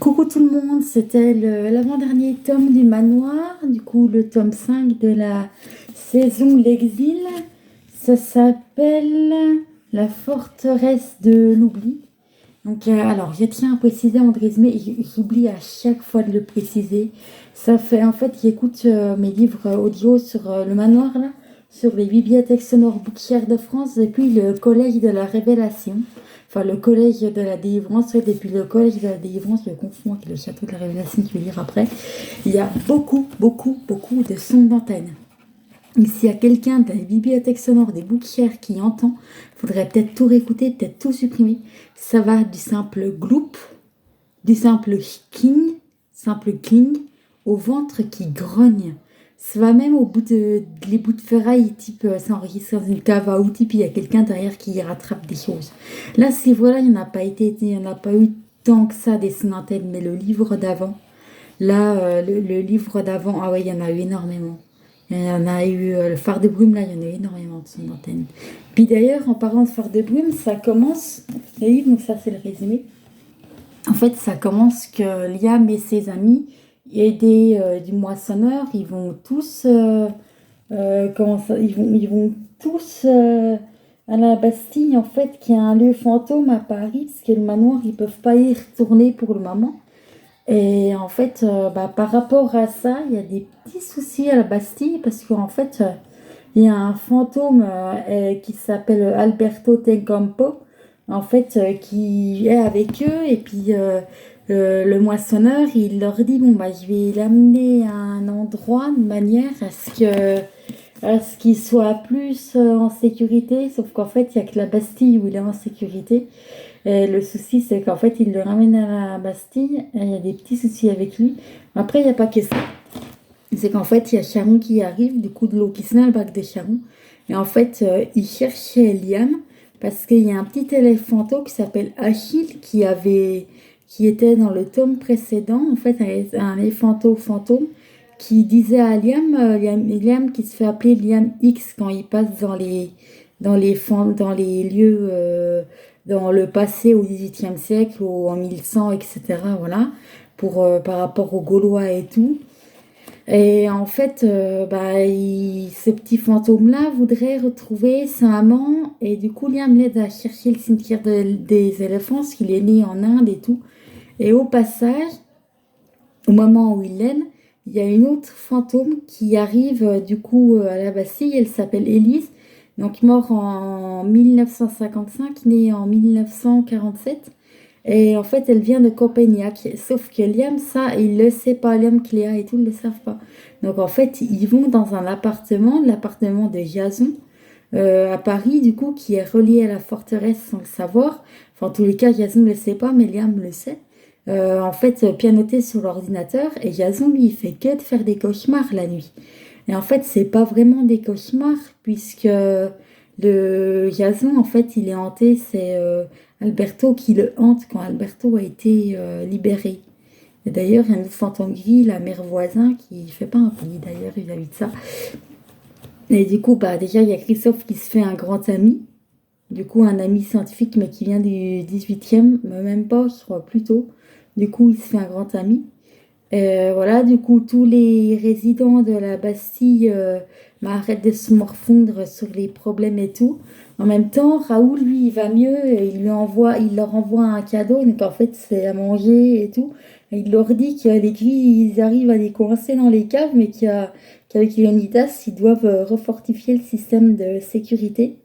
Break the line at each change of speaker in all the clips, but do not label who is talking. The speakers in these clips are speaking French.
Coucou tout le monde, c'était l'avant-dernier tome du manoir, du coup le tome 5 de la saison L'Exil. Ça s'appelle La forteresse de l'oubli. Donc alors je tiens à préciser en résumé, j'oublie à chaque fois de le préciser. Ça fait en fait, j'écoute mes livres audio sur le manoir là, sur les bibliothèques sonores Bookshare de France depuis le collège de la Révélation. Enfin, le collège de la délivrance, ouais, depuis le collège de la délivrance, je confonds avec le château de la Révélation que je vais lire après. Il y a beaucoup, beaucoup, beaucoup de sons d'antenne. Et s'il y a quelqu'un de la bibliothèque sonore des Bookshare qui entend, il faudrait peut-être tout réécouter, peut-être tout supprimer. Ça va du simple gloup, du simple king, au ventre qui grogne. Ça va même au bout les bouts de ferraille, type ça enregistre dans une cave à outils, puis il y a quelqu'un derrière qui rattrape des choses. Là, ces voix-là, il n'y en a pas été, il n'y en a pas eu tant que ça des sonantènes, mais le livre d'avant, là, le livre d'avant, ah ouais, il y en a eu énormément. Il y en a eu, le phare de brume, là, il y en a eu énormément de sonantènes. Puis d'ailleurs, en parlant de phare de brume, ça commence, le livre, donc ça c'est le résumé. En fait, ça commence que Liam et ses amis, aidés du moissonneur, ils vont tous, ils vont tous à la Bastille, en fait, qui est un lieu fantôme à Paris, parce que le manoir, ils peuvent pas y retourner pour le moment. Et en fait, par rapport à ça, il y a des petits soucis à la Bastille, parce qu'en fait, il y a un fantôme qui s'appelle Alberto Tencampo, en fait, qui est avec eux. Et puis, le moissonneur, il leur dit, bon, bah, je vais l'amener à un endroit de manière à ce qu'il soit plus en sécurité. Sauf qu'en fait, il n'y a que la Bastille où il est en sécurité. Et le souci, c'est qu'en fait, il le ramène à la Bastille. Et il y a des petits soucis avec lui. Après, il n'y a pas que ça. C'est qu'en fait, il y a Charon qui arrive, du coup, de l'eau qui se met dans le bac de Charon. Et en fait, il cherchait Liam parce qu'il y a un petit éléphanteau qui s'appelle Achille qui était dans le tome précédent. En fait, un éléphanteau fantôme qui disait à Liam qui se fait appeler Liam X quand il passe dans les lieux, dans le passé au XVIIIe siècle ou en 1100, etc. Voilà, par rapport aux Gaulois et tout. Et en fait, ce petit fantôme-là voudrait retrouver sa maman. Et du coup, Liam l'aide à chercher le cimetière des éléphants, parce qu'il est né en Inde et tout. Et au passage, au moment où il l'aide, il y a une autre fantôme qui arrive du coup à la Bastille. Elle s'appelle Élise. Donc, mort en 1955, née en 1947. Et en fait, elle vient de Copenhague. Sauf que Liam, ça, il le sait pas. Liam, Cléa et tout, ne le savent pas. Donc en fait, ils vont dans un appartement, l'appartement de Jason, à Paris, du coup, qui est relié à la forteresse sans le savoir. Enfin, en tous les cas, Jason ne le sait pas, mais Liam le sait. En fait, pianoté sur l'ordinateur. Et Jason, lui, il fait que de faire des cauchemars la nuit. Et en fait, c'est pas vraiment des cauchemars, puisque le Jason, en fait, il est hanté. C'est Alberto qui le hante quand Alberto a été libéré. Et d'ailleurs, il y a un autre fantôme gris, la mère voisin, qui fait pas un pays d'ailleurs vis-à-vis de ça. Et du coup, déjà, il y a Christophe qui se fait un grand ami. Du coup, un ami scientifique, mais qui vient du 18e, mais même pas, je crois, plus tôt. Du coup, il se fait un grand ami. Voilà, du coup, tous les résidents de la Bastille arrêtent de se morfondre sur les problèmes et tout. En même temps, Raoul, lui, il va mieux et il leur envoie un cadeau, donc en fait, c'est à manger et tout. Et il leur dit que les gris, ils arrivent à les coincer dans les caves, mais qu'avec Leonidas, ils doivent refortifier le système de sécurité.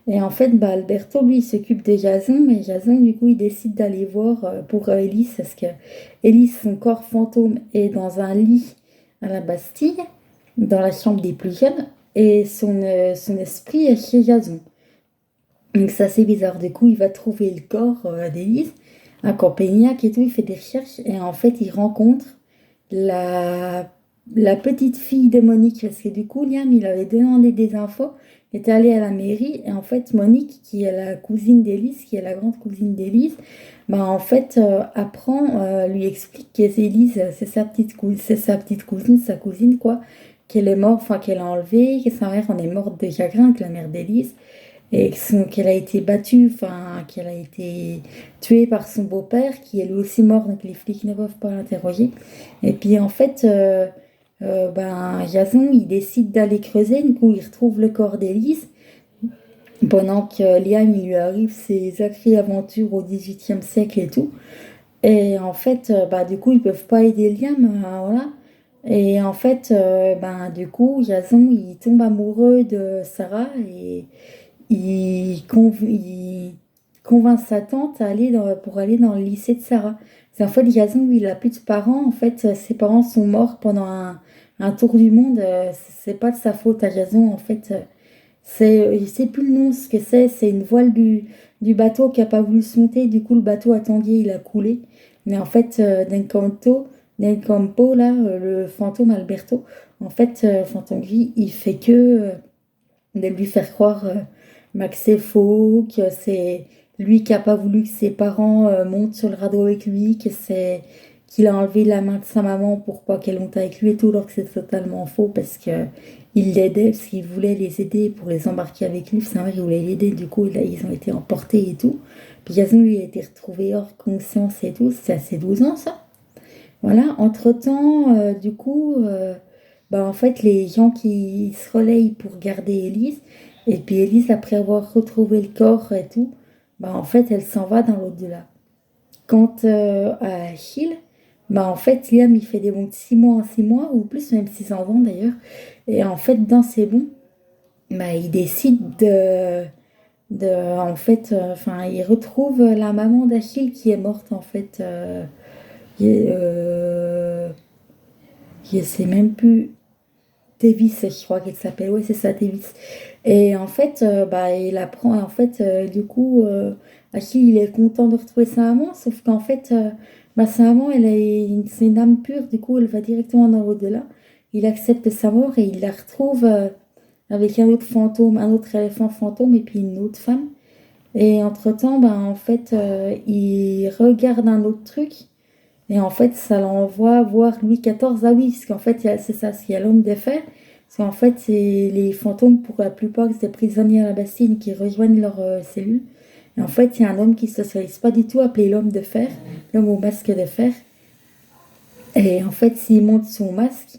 Et en fait, Alberto, lui, il s'occupe de Jason, mais Jason, du coup, il décide d'aller voir pour Élise, parce que Élise, son corps fantôme, est dans un lit à la Bastille, dans la chambre des plus jeunes, et son esprit est chez Jason. Donc ça, c'est bizarre. Du coup, il va trouver le corps d'Élise à Campagnac et tout, il fait des recherches, et en fait, il rencontre la, la petite fille de Monique, parce que du coup, Liam, il avait demandé des infos, il était allé à la mairie, et en fait, Monique, qui est la cousine d'Élise, qui est la grande cousine d'Élise, en fait, lui explique que Élise, c'est sa petite cousine, sa cousine, quoi, qu'elle est morte, enfin, qu'elle a enlevée, que sa mère en est morte de chagrin, que la mère d'Élise. et qu'elle a été battue, enfin, qu'elle a été tuée par son beau-père, qui est lui aussi mort, donc les flics ne peuvent pas l'interroger. Et puis en fait, ben, Jason, il décide d'aller creuser, du coup, il retrouve le corps d'Élise, pendant que Liam, il lui arrive ses sacrées aventures au XVIIIe siècle et tout. Et en fait, bah, du coup, ils peuvent pas aider Liam, voilà. Et en fait, ben, du coup, Jason, il tombe amoureux de Sarah et il convainc sa tante pour aller dans le lycée de Sarah. C'est en fait, Jason, il a plus de parents. En fait, ses parents sont morts pendant un tour du monde. C'est pas de sa faute à Jason. En fait, je sais plus le nom, ce que c'est. C'est une voile du bateau qui a pas voulu se monter. Du coup, le bateau a tangué, il a coulé. Mais en fait, Del Campo, là, le fantôme Alberto, en fait, fantôme gris, il fait que de lui faire croire que c'est faux, que c'est lui qui a pas voulu que ses parents montent sur le radeau avec lui, qu'il a enlevé la main de sa maman pour pas qu'elle monte avec lui et tout, alors que c'est totalement faux parce que il l'aidait, parce qu'il voulait les aider pour les embarquer avec lui. C'est vrai, il voulait l'aider, du coup, là, ils ont été emportés et tout. Puis Jason, lui, a été retrouvé hors conscience et tout. C'est à ses 12 ans, ça. Voilà, entre-temps, du coup, bah, en fait, les gens qui se relayent pour garder Élise, et puis Élise, après avoir retrouvé le corps et tout, bah, en fait, elle s'en va dans l'au-delà. Quant à Achille, bah, en fait, Liam, il fait des bons de 6 mois en 6 mois, ou plus, même 600 ans d'ailleurs. Et en fait, dans ces bons, bah, il décide en fait, enfin, il retrouve la maman d'Achille qui est morte, en fait. Qui est, je sais même plus. Davis, je crois qu'elle s'appelle. Ouais, c'est ça, Davis. Et en fait, bah, il apprend. Et en fait, du coup, Achille, il est content de retrouver sa maman. Sauf qu'en fait, bah, sa maman, c'est une âme pure. Du coup, elle va directement dans l'au-delà. Il accepte sa mort et il la retrouve avec un autre fantôme, un autre éléphant fantôme et puis une autre femme. Et entre-temps, bah, en fait, il regarde un autre truc. Et en fait, ça l'envoie voir Louis XIV. Ah oui, parce qu'en fait, c'est ça, il y a l'homme des fers. Parce qu'en fait, c'est les fantômes, pour la plupart, c'est des prisonniers à la Bastille qui rejoignent leur cellule. Et en fait, il y a un homme qui ne se socialise pas du tout, appelé l'homme de fer, l'homme au masque de fer. Et en fait, s'il monte son masque,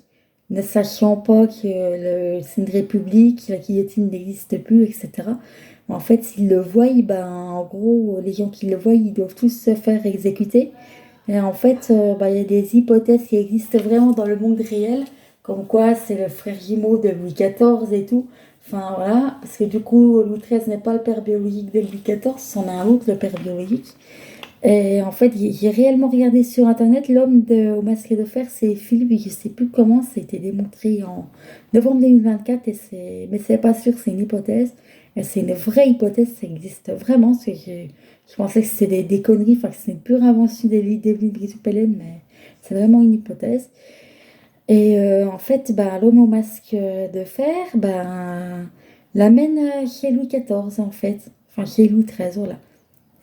ne sachant pas que c'est une république, la guillotine n'existe plus, etc. En fait, s'il le voit, ben, en gros, les gens qui le voient, ils doivent tous se faire exécuter. Et en fait, bah, il y a des hypothèses qui existent vraiment dans le monde réel, comme quoi c'est le frère jumeau de Louis XIV et tout. Enfin voilà, parce que du coup, Louis XIII n'est pas le père biologique de Louis XIV, c'en a un autre, le père biologique. Et en fait, j'ai réellement regardé sur Internet, au masque de fer, c'est Philippe, je sais plus comment, ça a été démontré en novembre 2024, mais c'est pas sûr, c'est une hypothèse. Et c'est une vraie hypothèse, ça existe vraiment, parce que je pensais que c'était des conneries, enfin que c'est une pure invention d'Evelyne Brizoupelen, mais c'est vraiment une hypothèse. Et en fait, bah, l'homme au masque de fer, bah, l'amène chez Louis XIV, en fait, enfin chez Louis XIII, voilà.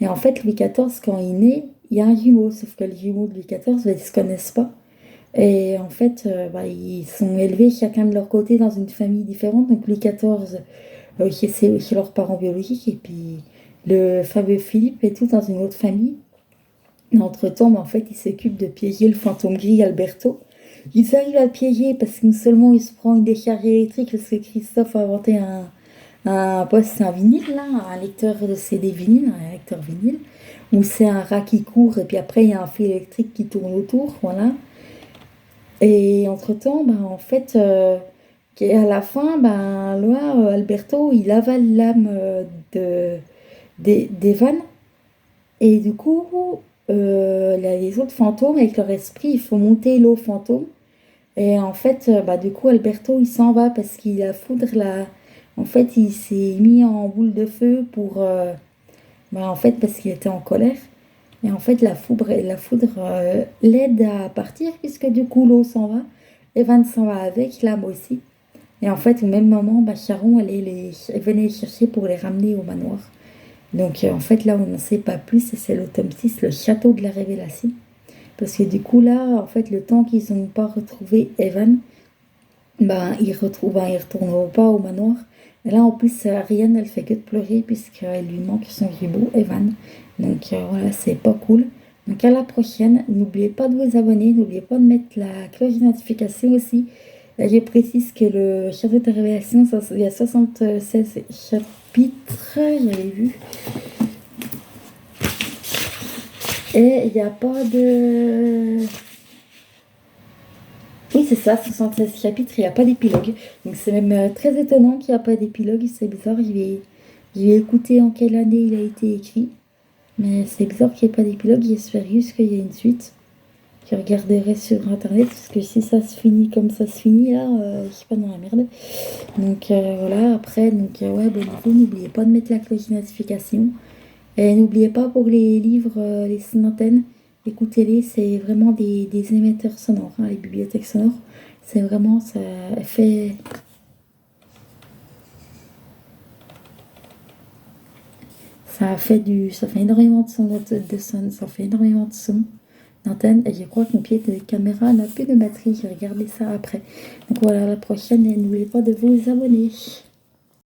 Et en fait, Louis XIV, quand il naît, il y a un jumeau, sauf que les jumeaux de Louis XIV, bah, ils ne se connaissent pas. Et en fait, bah, ils sont élevés chacun de leur côté dans une famille différente. Donc Louis XIV, chez leurs parents biologiques, et puis le fameux Philippe et tout dans une autre famille. Et entre-temps, bah, en fait, ils s'occupent de piéger le fantôme gris Alberto. Ils arrivent à le piéger parce que non seulement il se prend une décharge électrique, parce que Christophe a inventé un poste, un vinyle, là, un lecteur de CD vinyle, un lecteur vinyle, où c'est un rat qui court et puis après il y a un fil électrique qui tourne autour, voilà. Et entre-temps, ben, en fait, à la fin, ben, là, Alberto, il avale l'âme d'Evan et du coup, les autres fantômes, avec leur esprit, il faut monter l'eau fantôme. Et en fait, bah, du coup, Alberto, il s'en va parce qu'il a foudre la... En fait, il s'est mis en boule de feu bah, en fait, parce qu'il était en colère. Et en fait, la foudre l'aide à partir puisque du coup, l'eau s'en va. Evan s'en va avec, l'âme aussi. Et en fait, au même moment, bah, Charon elle venait les chercher pour les ramener au manoir. Donc, en fait, là, on n'en sait pas plus. Et c'est le tome 6, le château de la révélation. Parce que du coup, là, en fait, le temps qu'ils n'ont pas retrouvé Evan, ben, ils retourneront pas au manoir. Et là, en plus, Ariane, elle fait que de pleurer puisqu'elle lui manque son ribot, Evan. Donc voilà, c'est pas cool. Donc à la prochaine, n'oubliez pas de vous abonner, n'oubliez pas de mettre la cloche de notification aussi. Je précise que le Château de Révélation, il y a 76 chapitres, j'avais vu. Et il n'y a pas de... Oui, c'est ça, 76 chapitres, il n'y a pas d'épilogue. Donc c'est même très étonnant qu'il n'y a pas d'épilogue, c'est bizarre. Je vais écouter en quelle année il a été écrit. Mais c'est bizarre qu'il n'y ait pas d'épilogue, j'espère juste qu'il y a une suite. Je regarderai sur internet, parce que si ça se finit comme ça se finit, là, je suis pas dans la merde. Donc voilà, après, donc ouais, abonnez-vous, n'oubliez pas de mettre la cloche de notification. Et n'oubliez pas pour les livres, les centaines, écoutez-les, c'est vraiment des émetteurs sonores, hein, les bibliothèques sonores. C'est vraiment, fait, ça fait énormément de son, de son, ça fait énormément de son d'antenne. Et je crois que mon pied de caméra n'a plus de batterie. J'ai regardé ça après. Donc voilà, à la prochaine et n'oubliez pas de vous abonner.